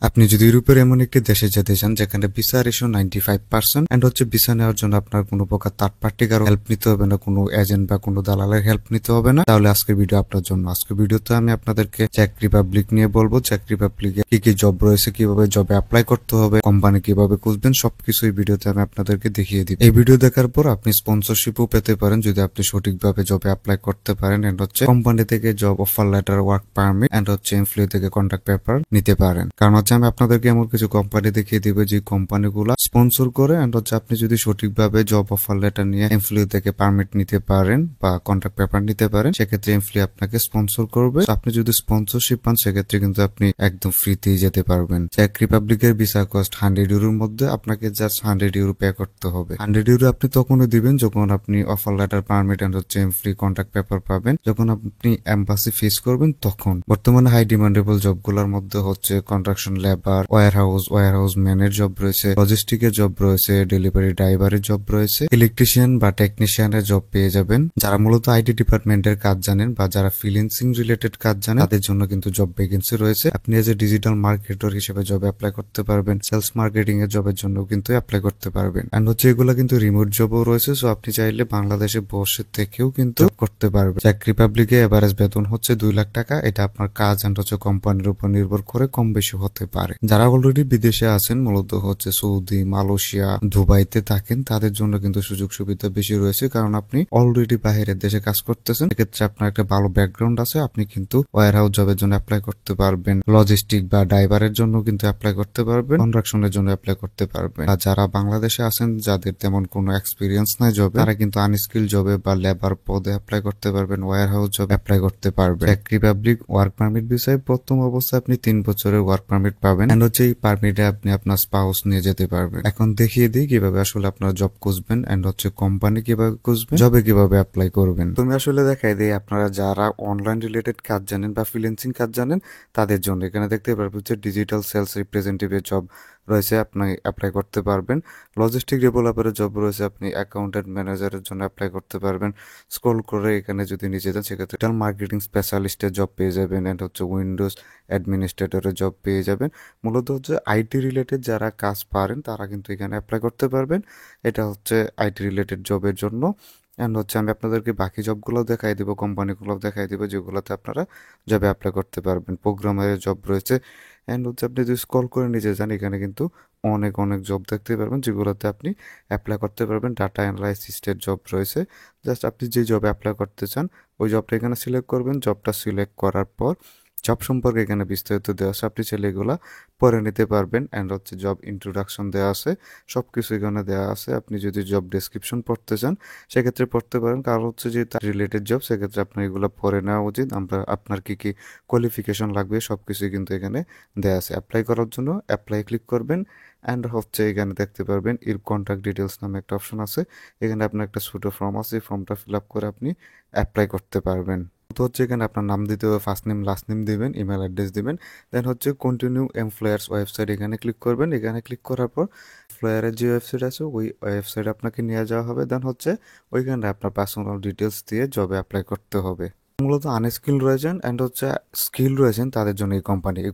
আপনি যদি ইউরোপের এমন একটি দেশে যেতে চান যেখানে ভিসা রেশিও 95% এন্ড হচ্ছে ভিসা নেওয়ার জন্য আপনার কোনো প্রকার থার্ড পার্টি কারো হেল্প নিতে হবে না, কোনো এজেন্ট বা কোনো দালালের হেল্প নিতে হবে না, তাহলে আজকের ভিডিও আপনার জন্য। আজকের ভিডিওতে আমি আপনাদেরকে চেক রিপাবলিক নিয়ে বলবো। চেক রিপাবলিকে কি কি জব রয়েছে, কিভাবে জবে অ্যাপ্লাই করতে হবে, কোম্পানি কিভাবে খুঁজবেন, সবকিছু এই ভিডিওতে আমি আপনাদেরকে দেখিয়ে দিব। এই ভিডিও দেখার পর আপনি স্পন্সরশিপও পেতে পারেন যদি আপনি সঠিকভাবে জবে অ্যাপ্লাই করতে পারেন এন্ড হচ্ছে কোম্পানি থেকে job offer letter, work permit and হচ্ছে এমপ্লয়ি থেকে কন্ট্রাক্ট পেপার নিতে পারেন। কারণ হচ্ছে আমি আপনাদেরকে এমন কিছু কোম্পানি দেখিয়ে দিবে যে কোম্পানিগুলো স্পন্সর করে এন্ড হচ্ছে আপনি যদি সঠিকভাবে জব অফার লেটার নিয়ে এমপ্লয়ি থেকে পারমিট নিতে পারেন বা কন্ট্রাক্ট পেপার নিতে পারেন, সেক্ষেত্রে এমপ্লয়ি আপনাকে স্পন্সর করবে। আপনি যদি স্পন্সরশিপ পান সেক্ষেত্রে কিন্তু আপনি একদম ফ্রিতেই যেতে পারবেন। চেক রিপাবলিকের ভিসা কস্ট 100 ইউরোর মধ্যে, আপনাকে জাস্ট 100 ইউরো পে করতে হবে। 100 ইউরো আপনি তখনই দিবেন যখন আপনি অফার লেটার, পারমিট এন্ড হচ্ছে এমপ্লয়ি কন্ট্রাক্ট পেপার পাবেন। যখন আপনি এম্বাসি ফেস করবেন তখন। বর্তমানে হাই ডিমান্ডেবল জবগুলোর মধ্যে হচ্ছে কনস্ট্রাকশন লেবার, ওয়্যারহাউস ম্যানের জব রয়েছে, লজিস্টিকের জব রয়েছে, ডেলিভারি ড্রাইভারের জব রয়েছে, ইলেকট্রিশিয়ান বা টেকনিশিয়ানের জব পেয়ে যাবেন। যারা মূলত আইটি ডিপার্টমেন্টের কাজ জানেন বা যারা ফ্রিল্যান্সিং রিলেটেড কাজ জানেন তাদের জন্য কিন্তু জব ভ্যাকেন্সি রয়েছে। আপনি এজ এ ডিজিটাল মার্কেটর হিসেবে জব অ্যাপ্লাই করতে পারবেন। সেলস মার্কেটিং এর জবের জন্য কিন্তু অ্যাপ্লাই করতে পারবেন। এন্ড হচ্ছে এগুলো কিন্তু রিমোট জবও রয়েছে, সো আপনি চাইলে বাংলাদেশে বসে থেকেও কিন্তু করতে পারবেন। চেক রিপাবলিকে এভারেজ বেতন হচ্ছে 2 লাখ টাকা। এটা আপনার কাজ এন্ড হচ্ছে কোম্পানির উপর নির্ভর করে কম বেশি হতে পারে। যারা অলরেডি বিদেশে আছেন, মূলত হচ্ছে সৌদি, মালয়েশিয়া, দুবাইতে থাকেন, তাদের জন্য কিন্তু সুযোগ সুবিধা বেশি রয়েছে। কারণ আপনি অলরেডি বাইরের দেশে কাজ করতেছেন, সেক্ষেত্রে আপনার একটা ভালো ব্যাকগ্রাউন্ড আছে, আপনি কিন্তু ওয়্যারহাউস জবের জন্য অ্যাপ্লাই করতে পারবেন, লজিস্টিক বা ড্রাইভারের জন্য কিন্তু অ্যাপ্লাই করতে পারবেন, কনস্ট্রাকশনের জন্য অ্যাপ্লাই করতে পারবেন। আর যারা বাংলাদেশে আছেন, যাদের তেমন কোনো এক্সপিরিয়েন্স নাই জবে, তারা কিন্তু আনস্কিল জবে বা লেবার পদে অ্যাপ্লাই করতে পারবেন, ওয়্যারহাউস জব অ্যাপ্লাই করতে পারবেন। চেক রিপাবলিক ওয়ার্ক পারমিট বিষয়ে প্রথম অবস্থায় আপনি 3 বছরের ওয়ার্ক পারমিট পাবেন এন্ড হচ্ছে এই পারমিটে আপনি আপনার স্পাউস নিয়ে যেতে পারবেন। এখন দেখিয়ে দিই কিভাবে আসলে আপনারা জব খুঁজবেন এন্ড হচ্ছে কোম্পানি কিভাবে খুঁজবেন, জবে কিভাবে অ্যাপ্লাই করবেন। তুমি আসলে দেখাই দিই আপনারা যারা অনলাইন রিলেটেড কাজ জানেন বা ফ্রিল্যান্সিং কাজ জানেন তাদের জন্য। এখানে দেখতে পারবেন হচ্ছে ডিজিটাল সেলস রিপ্রেজেন্টেটিভের জব রয়েছে, আপনি অ্যাপ্লাই করতে পারবেন। লজিস্টিক ডেভেলপারের জব রয়েছে, আপনি অ্যাকাউন্টেন্ট ম্যানেজারের জন্য অ্যাপ্লাই করতে পারবেন। স্ক্রল করে এখানে যদি নিচে যান সেক্ষেত্রে ডিজিটাল মার্কেটিং স্পেশালিস্টের জব পেয়ে যাবেন এন্ড হচ্ছে উইন্ডোজ অ্যাডমিনিস্ট্রেটরের জব পেয়ে যাবেন। মূলত হচ্ছে আইটি রিলেটেড যারা কাজ পারেন তারা কিন্তু এখানে অ্যাপ্লাই করতে পারবেন। এটা হচ্ছে আইটি রিলেটেড জবের জন্য। এন্ড হচ্ছে আমি আপনাদেরকে বাকি জবগুলো দেখাই দিব, কোম্পানিগুলো দেখাই দিব যেগুলোতে আপনারা জবে অ্যাপ্লাই করতে পারবেন। প্রোগ্রামারের জব রয়েছে এন্ড হচ্ছে আপনি যদি স্ক্রল করে নিচে যান এখানে কিন্তু অনেক অনেক জব দেখতে পারবেন যেগুলোতে আপনি অ্যাপ্লাই করতে পারবেন। ডাটা অ্যানালাইসিস্টের জব রয়েছে। জাস্ট আপনি যে জবে অ্যাপ্লাই করতে চান ওই জবটা এখানে সিলেক্ট করবেন। জবটা সিলেক্ট করার পর জব সম্পর্কে এখানে বিস্তারিত দেওয়া আছে, আপনি চাইলে এগুলা পরে নিতে পারবেন। অ্যান্ড হচ্ছে জব ইন্ট্রোডাকশন দেওয়া আছে, সবকিছু এখানে দেওয়া আছে। আপনি যদি জব ডেসক্রিপশন পড়তে চান সেক্ষেত্রে পড়তে পারেন, কারণ হচ্ছে যে তার রিলেটেড জব, সেক্ষেত্রে আপনার এগুলো পড়ে নেওয়া উচিত। আপনার কি কি কোয়ালিফিকেশন লাগবে সবকিছুই কিন্তু এখানে দেওয়া আছে। অ্যাপ্লাই করার জন্য অ্যাপ্লাই ক্লিক করবেন অ্যান্ড হচ্ছে এখানে দেখতে পারবেন এর কন্ট্যাক্ট ডিটেলস নামে একটা অপশন আছে। এখানে আপনার একটা ছোট ফর্ম আছে, ফর্মটা ফিল আপ করে আপনি অ্যাপ্লাই করতে পারবেন। তো হচ্ছে এখানে আপনার নাম দিতে হবে, ফার্স্ট নেম লাস্ট নেম দিবেন, ইমেল অ্যাড্রেস দিবেন। দেন হচ্ছে কন্টিনিউ এমপ্লয়ার্স ওয়েবসাইট, এখানে ক্লিক করবেন। এখানে ক্লিক করার পর এমপ্লয়ারের যে ওয়েবসাইট আছে ওই ওয়েবসাইট আপনাকে নিয়ে যাওয়া হবে। দেন হচ্ছে ওইখানে আপনার পার্সোনাল ডিটেলস দিয়ে জবে অ্যাপ্লাই করতে হবে। মূলত আনস্কিল রয়েছেন অ্যান্ড হচ্ছে স্কিল রয়েছেন তাদের জন্য এই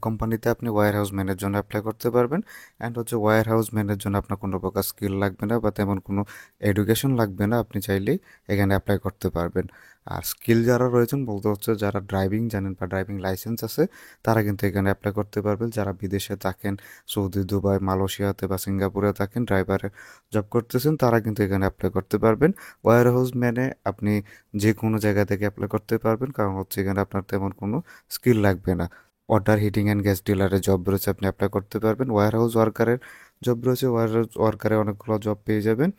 কোম্পানিতে আপনি ওয়্যার হাউস ম্যানের জন্য অ্যাপ্লাই করতে পারবেন। অ্যান্ড হচ্ছে ওয়্যার হাউস ম্যানের জন্য আপনার কোনো প্রকার স্কিল লাগবে না বা তেমন কোনো এডুকেশন লাগবে না, আপনি চাইলেই এখানে অ্যাপ্লাই করতে পারবেন। আর স্কিল যারা রয়েছেন বলতে হচ্ছে যারা ড্রাইভিং জানেন বা ড্রাইভিং লাইসেন্স আছে তারা কিন্তু এখানে অ্যাপ্লাই করতে পারবেন। যারা বিদেশে থাকেন, সৌদি, দুবাই, মালয়েশিয়াতে বা সিঙ্গাপুরে থাকেন, ড্রাইভারের জব করতেছেন, তারা কিন্তু এখানে অ্যাপ্লাই করতে পারবেন। ওয়্যার হাউস ম্যানে আপনি যে কোনো জায়গা থেকে অ্যাপ্লাই করতে পারবেন, কারণ হচ্ছে এখানে আপনার তেমন কোনো স্কিল লাগবে না। ওয়াটার হিটিং অ্যান্ড গ্যাস ডিলারের জব রয়েছে, আপনি অ্যাপ্লাই করতে পারবেন। ওয়্যার হাউস ওয়ার্কারের জব রয়েছে, ওয়্যার হাউস ওয়ার্কারে অনেকগুলো জব পেয়ে যাবেন,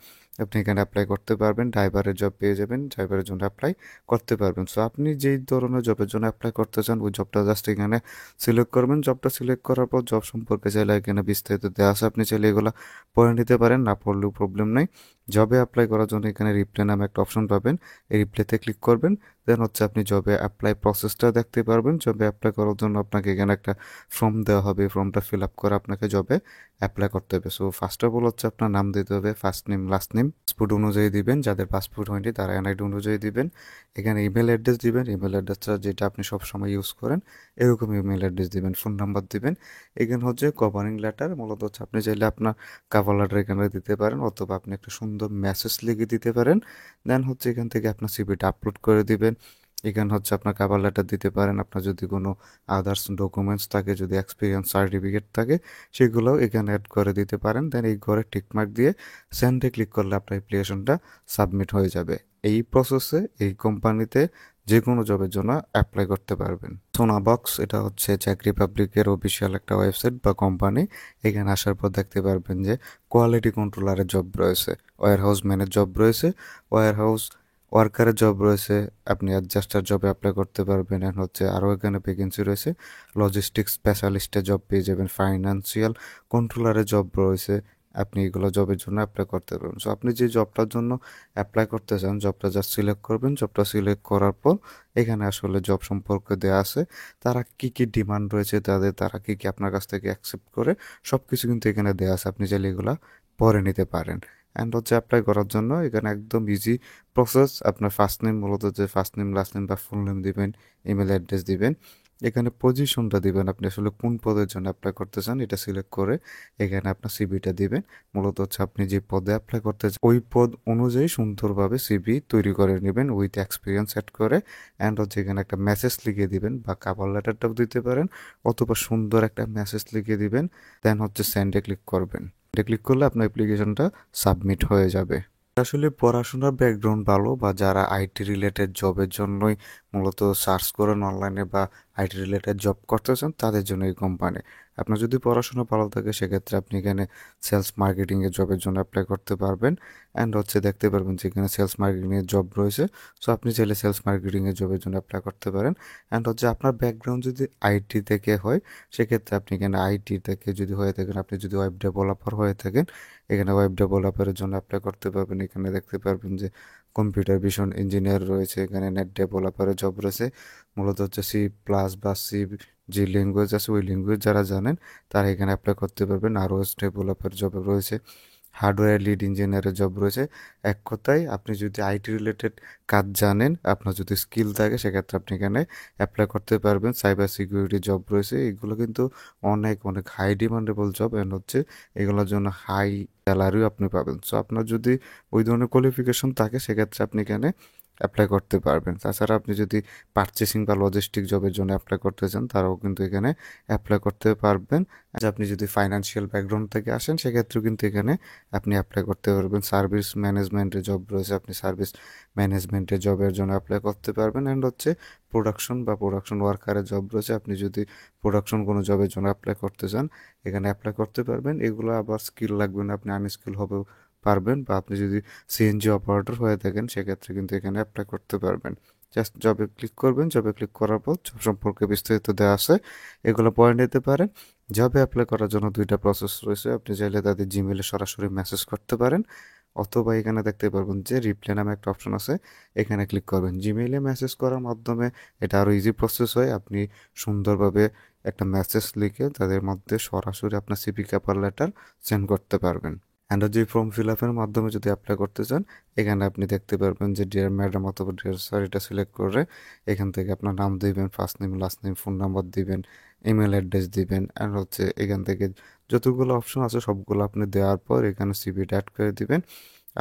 আপনি এখানে অ্যাপ্লাই করতে পারবেন। ড্রাইভারের জব পেয়ে যাবেন, ড্রাইভারের জন্য অ্যাপ্লাই করতে পারবেন। সো আপনি যেই ধরনের জবের জন্য অ্যাপ্লাই করতে চান ওই জবটা জাস্ট এখানে সিলেক্ট করবেন। জবটা সিলেক্ট করার পর জব সম্পর্কে চাইলে এখানে বিস্তারিত দেওয়া আছে, আপনি চাইলে এগুলো পড়ে নিতে পারেন, না পড়লেও প্রবলেম নেই। জবে অ্যাপ্লাই করার জন্য এখানে রিপ্লে নামে একটা অপশন পাবেন, এই রিপ্লেতে ক্লিক করবেন। দেন হচ্ছে আপনি জবে অ্যাপ্লাই প্রসেসটা দেখতে পারবেন। জবে অ্যাপ্লাই করার জন্য আপনাকে এখানে একটা ফর্ম দেওয়া হবে, ফর্মটা ফিল আপ করে আপনাকে জবে অ্যাপ্লাই করতে হবে। সো ফার্স্ট অফ অল হচ্ছে আপনার নাম দিতে হবে, first name last name, passport অনুযায়ী দিবেন, যাদের পাসপোর্ট হয়নি তারা এনআইডি অনুযায়ী দিবেন। এখানে ইমেল অ্যাড্রেস দিবেন, ইমেল অ্যাড্রেসটা যেটা আপনি সবসময় ইউজ করেন এরকম ইমেল অ্যাড্রেস দিবেন, ফোন নাম্বার দিবেন। এখানে হচ্ছে কভারিং লেটার, মূলত হচ্ছে আপনি চাইলে আপনার কভার লেটার এখানে দিতে পারেন, অথবা আপনি একটা সুন্দর মেসেজ লিখে দিতে পারেন। দেন হচ্ছে এখান থেকে আপনার সিভিটা আপলোড করে দিবেন। এখানে হচ্ছে আপনার কভার লেটার দিতে পারেন, আপনার যদি কোনো আদার্স ডকুমেন্টস থাকে, যদি এক্সপিরিয়েন্স সার্টিফিকেট থাকে সেগুলোও এখানে অ্যাড করে দিতে পারেন। দেন এই ঘরে টিকমার্ক দিয়ে সেন্ডে ক্লিক করলে আপনার অ্যাপ্লিকেশনটা সাবমিট হয়ে যাবে। এই প্রসেসে এই কোম্পানিতে যে কোনো জবের জন্য অ্যাপ্লাই করতে পারবেন। সোনাবক্স এটা হচ্ছে চাকরি পাবলিকের অফিসিয়াল একটা ওয়েবসাইট বা কোম্পানি। এখানে আসার পর দেখতে পারবেন যে কোয়ালিটি কন্ট্রোলারের জব রয়েছে, ওয়্যার হাউস ম্যানের জব রয়েছে, ওয়্যার হাউস ওয়ার্কারের জব রয়েছে, আপনি অ্যাডজাস্টার জবে অ্যাপ্লাই করতে পারবেন। আর হচ্ছে আরও এখানে ভ্যাকেন্সি রয়েছে, লজিস্টিক্স স্পেশালিস্টের জব পেয়ে যাবেন, ফাইন্যান্সিয়াল কন্ট্রোলারের জব রয়েছে, আপনি এগুলো জবের জন্য অ্যাপ্লাই করতে পারবেন। সো আপনি যে জবটার জন্য অ্যাপ্লাই করতে চান জবটা জাস্ট সিলেক্ট করবেন। জবটা সিলেক্ট করার পর এখানে আসলে জব সম্পর্কে দেওয়া আছে, তারা কি কি ডিমান্ড রয়েছে তাদের, তারা কি কি আপনার কাছ থেকে অ্যাকসেপ্ট করে সব কিছু কিন্তু এখানে দেওয়া আছে, আপনি চাইলে এগুলো পরে নিতে পারেন। অ্যান্ড হচ্ছে অ্যাপ্লাই করার জন্য এখানে একদম ইজি প্রসেস। আপনার ফার্স্ট নেম, মূলত যে ফার্স্ট নেম লাস্ট নেম বা ফুল নেম দিবেন, ইমেল অ্যাড্রেস দিবেন, এখানে পজিশনটা দিবেন, আপনি আসলে কোন পদের জন্য অ্যাপ্লাই করতে চান এটা সিলেক্ট করে এখানে আপনার সিভিটা দিবেন। মূলত হচ্ছে আপনি যে পদে অ্যাপ্লাই করতে চান ওই পদ অনুযায়ী সুন্দরভাবে সিভি তৈরি করে নেবেন উইথ এক্সপিরিয়েন্স অ্যাড করে। অ্যান্ড হচ্ছে এখানে একটা মেসেজ লিখে দিবেন, বা কভার লেটারটাও দিতে পারেন, অথবা সুন্দর একটা মেসেজ লিখে দিবেন। দেন হচ্ছে সেন্ডে ক্লিক করবেন। সেন্ডে ক্লিক করলে আপনার অ্যাপ্লিকেশনটা সাবমিট হয়ে যাবে। আসলে পড়াশোনার ব্যাকগ্রাউন্ড ভালো বা যারা আইটি রিলেটেড জবের জন্যই মূলত সার্চ করেন অনলাইনে বা আইটি রিলেটেড জব করতে চান তাদের জন্য এই কোম্পানি। আপনার যদি পড়াশোনা ভালো থাকে সেক্ষেত্রে আপনি এখানে সেলস মার্কেটিং এর জবের জন্য অ্যাপ্লাই করতে পারবেন। অ্যান্ড হচ্ছে দেখতে পারবেন যে এখানে সেলস মার্কেটিং এর জব রয়েছে, সো আপনি চাইলে সেলস মার্কেটিং এর জবের জন্য অ্যাপ্লাই করতে পারেন। অ্যান্ড হচ্ছে আপনার ব্যাকগ্রাউন্ড যদি আইটি থেকে হয় সেক্ষেত্রে আপনি এখানে আইটি থেকে যদি হয়ে থাকেন, আপনি যদি ওয়েব ডেভেলপার হয়ে থাকেন এখানে ওয়েব ডেভেলপারের জন্য অ্যাপ্লাই করতে পারবেন। এখানে দেখতে পারবেন যে কম্পিউটার ভিশন ইঞ্জিনিয়ার রয়েছে, এখানে নেট ডেভেলপারের জব রয়েছে, মূলত হচ্ছে সি প্লাস বা সি যে ল্যাঙ্গুয়েজ আছে ওই ল্যাঙ্গুয়েজ যারা জানেন তারা এখানে অ্যাপ্লাই করতে পারবেন। আরও ডেভেলপার জব রয়েছে, হার্ডওয়্যার লিড ইঞ্জিনিয়ারের জব রয়েছে। এক কথায় আপনি যদি আইটি রিলেটেড কাজ জানেন, আপনার যদি স্কিল থাকে সেক্ষেত্রে আপনি এখানে অ্যাপ্লাই করতে পারবেন। সাইবার সিকিউরিটি জব রয়েছে, এগুলো কিন্তু অনেক অনেক হাই ডিমান্ডেবল জব, অ্যান্ড হচ্ছে এগুলোর জন্য হাই স্যালারিও আপনি পাবেন। সো আপনার যদি ওই ধরনের কোয়ালিফিকেশন থাকে সেক্ষেত্রে আপনি এখানে অ্যাপ্লাই করতে পারবেন। তাছাড়া আপনি যদি পারচেসিং বা লজিস্টিক জবের জন্য অ্যাপ্লাই করতে চান তারাও কিন্তু এখানে অ্যাপ্লাই করতে পারবেন। আর আপনি যদি ফাইন্যান্সিয়াল ব্যাকগ্রাউন্ড থেকে আসেন সেক্ষেত্রেও কিন্তু এখানে আপনি অ্যাপ্লাই করতে পারবেন। সার্ভিস ম্যানেজমেন্টের জব রয়েছে, আপনি সার্ভিস ম্যানেজমেন্টের জবের জন্য অ্যাপ্লাই করতে পারবেন। অ্যান্ড হচ্ছে প্রোডাকশন বা প্রোডাকশন ওয়ার্কারের জব রয়েছে, আপনি যদি প্রোডাকশন কোনো জবের জন্য অ্যাপ্লাই করতে চান এখানে অ্যাপ্লাই করতে পারবেন। এগুলো আবার স্কিল লাগবে না, আপনি আনস্কিল হবেও পারবেন, বা আপনি যদি সিএনজি অপারেটর হয়ে থাকেন সেক্ষেত্রে কিন্তু এখানে অ্যাপ্লাই করতে পারবেন। জাস্ট জবে ক্লিক করবেন, জবে ক্লিক করার পর জব সম্পর্কে বিস্তারিত দেওয়া আছে, এগুলো পড়ে নিতে পারেন। জবে অ্যাপ্লাই করার জন্য দুইটা প্রসেস রয়েছে, আপনি চাইলে তাদের জিমেলে সরাসরি মেসেজ করতে পারেন, অথবা এখানে দেখতে পারবেন যে রিপ্লাই নামে একটা অপশন আছে, এখানে ক্লিক করবেন। জিমেইলে মেসেজ করার মাধ্যমে এটা আরও ইজি প্রসেস হয়, আপনি সুন্দরভাবে একটা মেসেজ লিখে তাদের মধ্যে সরাসরি আপনার সিভি কভার লেটার সেন্ড করতে পারবেন। অ্যান্ড যে ফর্ম ফিল আপের মাধ্যমে যদি অ্যাপ্লাই করতে চান এখানে আপনি দেখতে পারবেন যে ডিয়ার ম্যাডাম অথবা ডিয়ার স্যার এটা সিলেক্ট করে এখান থেকে আপনার নাম দিবেন, first name last name phone number দিবেন, ইমেল অ্যাড্রেস দিবেন। অ্যান্ড হচ্ছে এখান থেকে যতগুলো অপশন আছে সবগুলো আপনি দেওয়ার পর এখানে সিভিটা অ্যাড করে দিবেন।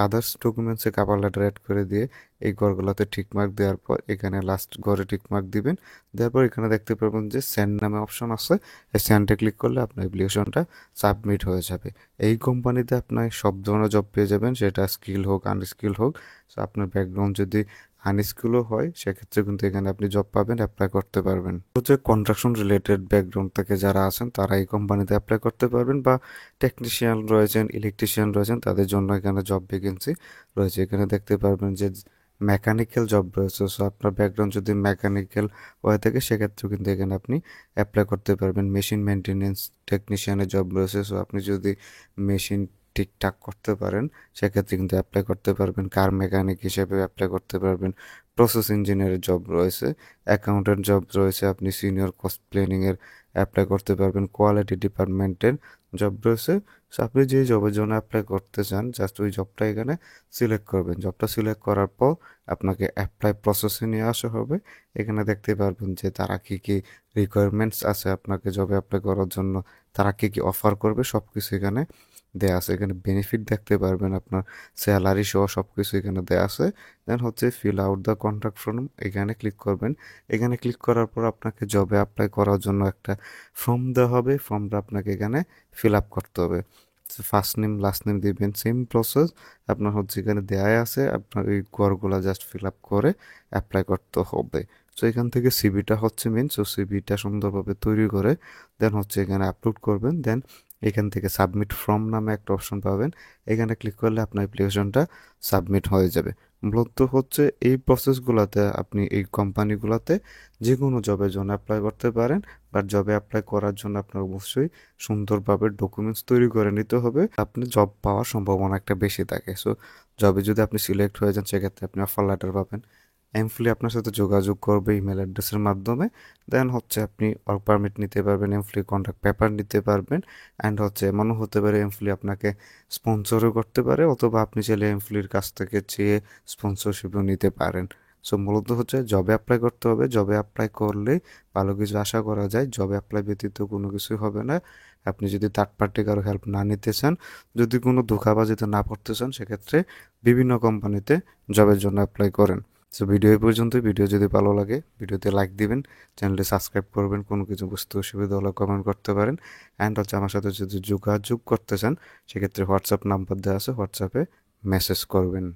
আদার্স ডকুমেন্টসে কভার লেটার অ্যাড করে দিয়ে এই ঘরগুলোতে টিকমার্ক দেওয়ার পর এখানে লাস্ট ঘরে টিকমার্ক দিবেন। দেওয়ার পর এখানে দেখতে পারবেন যে সেন্ড নামে অপশন আছে, এই সেন্ডে ক্লিক করলে আপনার অ্যাপ্লিকেশনটা সাবমিট হয়ে যাবে। এই কোম্পানিতে আপনার সব ধরনের জব পেয়ে যাবেন, সেটা স্কিল হোক আনস্কিল হোক। সো আপনার ব্যাকগ্রাউন্ড যদি আনস্কিলও হয় সেক্ষেত্রে কিন্তু এখানে আপনি জব পাবেন, অ্যাপ্লাই করতে পারবেন। হচ্ছে কনস্ট্রাকশন রিলেটেড ব্যাকগ্রাউন্ড থেকে যারা আছেন তারা এই কোম্পানিতে অ্যাপ্লাই করতে পারবেন, বা টেকনিশিয়ান রয়েছেন, ইলেকট্রিশিয়ান রয়েছেন তাদের জন্য এখানে জব ভ্যাকেন্সি রয়েছে। এখানে দেখতে পারবেন যে মেকানিক্যাল জব রয়েছে। সো আপনার ব্যাকগ্রাউন্ড যদি মেকানিক্যাল হয়ে থাকে সেক্ষেত্রেও কিন্তু এখানে আপনি অ্যাপ্লাই করতে পারবেন। মেশিন মেনটেনেন্স টেকনিশিয়ানের জব রয়েছে, সো আপনি যদি মেশিন ঠিকঠাক করতে পারেন সেক্ষেত্রে কিন্তু অ্যাপ্লাই করতে পারবেন। কার মেকানিক হিসেবে অ্যাপ্লাই করতে পারবেন। প্রসেস ইঞ্জিনিয়ারের জব রয়েছে, অ্যাকাউন্টেন্ট জব রয়েছে, আপনি সিনিয়র কস্ট প্ল্যানিংয়ের অ্যাপ্লাই করতে পারবেন। কোয়ালিটি ডিপার্টমেন্টের জব রয়েছে। সো আপনি যে জবের জন্য অ্যাপ্লাই করতে চান জাস্ট ওই জবটা এখানে সিলেক্ট করবেন। জবটা সিলেক্ট করার পর আপনাকে অ্যাপ্লাই প্রসেসে নিয়ে আসা হবে। এখানে দেখতে পারবেন যে তারা কি কি রিকোয়ারমেন্টস আছে আপনাকে জবে অ্যাপ্লাই করার জন্য, তারা কি কি অফার করবে সব কিছু এখানে দেয়া আছে। এখানে বেনিফিট দেখতে পারবেন, আপনার স্যালারি সহ সব কিছু এখানে দেয়া আছে। দেন হচ্ছে fill out the contract form, এখানে ক্লিক করবেন। এখানে ক্লিক করার পর আপনাকে জবে অ্যাপ্লাই করার জন্য একটা ফর্ম দেওয়া হবে। ফর্মটা আপনাকে এখানে ফিল আপ করতে হবে। ফার্স্ট নেম লাস্ট নেম দিবেন, সেম প্রসেস আপনার হচ্ছে এখানে দেয়াই আছে। আপনার এই ঘরগুলো জাস্ট ফিল আপ করে অ্যাপ্লাই করতে হবে। সো এখান থেকে সিভিটা হচ্ছে মেন। সো সিভিটা সুন্দরভাবে তৈরি করে দেন হচ্ছে এখানে আপলোড করবেন। দেন এখান থেকে সাবমিট ফর্ম নামে একটা অপশন পাবেন। এখানে ক্লিক করলে আপনার অ্যাপ্লিকেশনটা সাবমিট হয়ে যাবে। মূলত হচ্ছে এই প্রসেসগুলোতে আপনি এই কোম্পানিগুলোতে যে কোনো জবের জন্য অ্যাপ্লাই করতে পারেন। বাট জবে অ্যাপ্লাই করার জন্য আপনার অবশ্যই সুন্দরভাবে ডকুমেন্টস তৈরি করে নিতে হবে, আপনি জব পাওয়ার সম্ভাবনা একটা বেশি থাকে। সো জবে যদি আপনি সিলেক্ট হয়ে যান সেক্ষেত্রে আপনি অফার লেটার পাবেন। এমফ্লি আপনার সাথে যোগাযোগ করবে ইমেল অ্যাড্রেসের মাধ্যমে। দেন হচ্ছে আপনি ওয়ার্ক পারমিট নিতে পারবেন, এমফ্লি কন্ট্রাক্ট পেপার নিতে পারবেন। অ্যান্ড হচ্ছে এমনও হতে পারে এমফ্লি আপনাকে স্পন্সরও করতে পারে, অথবা আপনি চাইলে এমফ্লির কাছ থেকে চেয়ে স্পন্সরশিপও নিতে পারেন। সো মূলত হচ্ছে জবে অ্যাপ্লাই করতে হবে। জবে অ্যাপ্লাই করলে ভালো কিছু আশা করা যায়। জবে অ্যাপ্লাই ব্যতীত কোনো কিছুই হবে না। আপনি যদি থার্ড পার্টি কারো হেল্প না নিতে চান, যদি কোনো ধোঁকাবাজিতে না পড়তে চান, সেক্ষেত্রে বিভিন্ন কোম্পানিতে জবের জন্য অ্যাপ্লাই করেন। সো ভিডিও এই পর্যন্তই। ভিডিও যদি ভালো লাগে ভিডিওতে লাইক দিবেন, চ্যানেলটি সাবস্ক্রাইব করবেন। কোনো কিছু বুঝতে অসুবিধা হলে কমেন্ট করতে পারেন। অ্যান্ড হচ্ছে আমার সাথে যদি যোগাযোগ করতে চান সেক্ষেত্রে হোয়াটসঅ্যাপ নাম্বার দেওয়া আছে, হোয়াটসঅ্যাপে মেসেজ করবেন।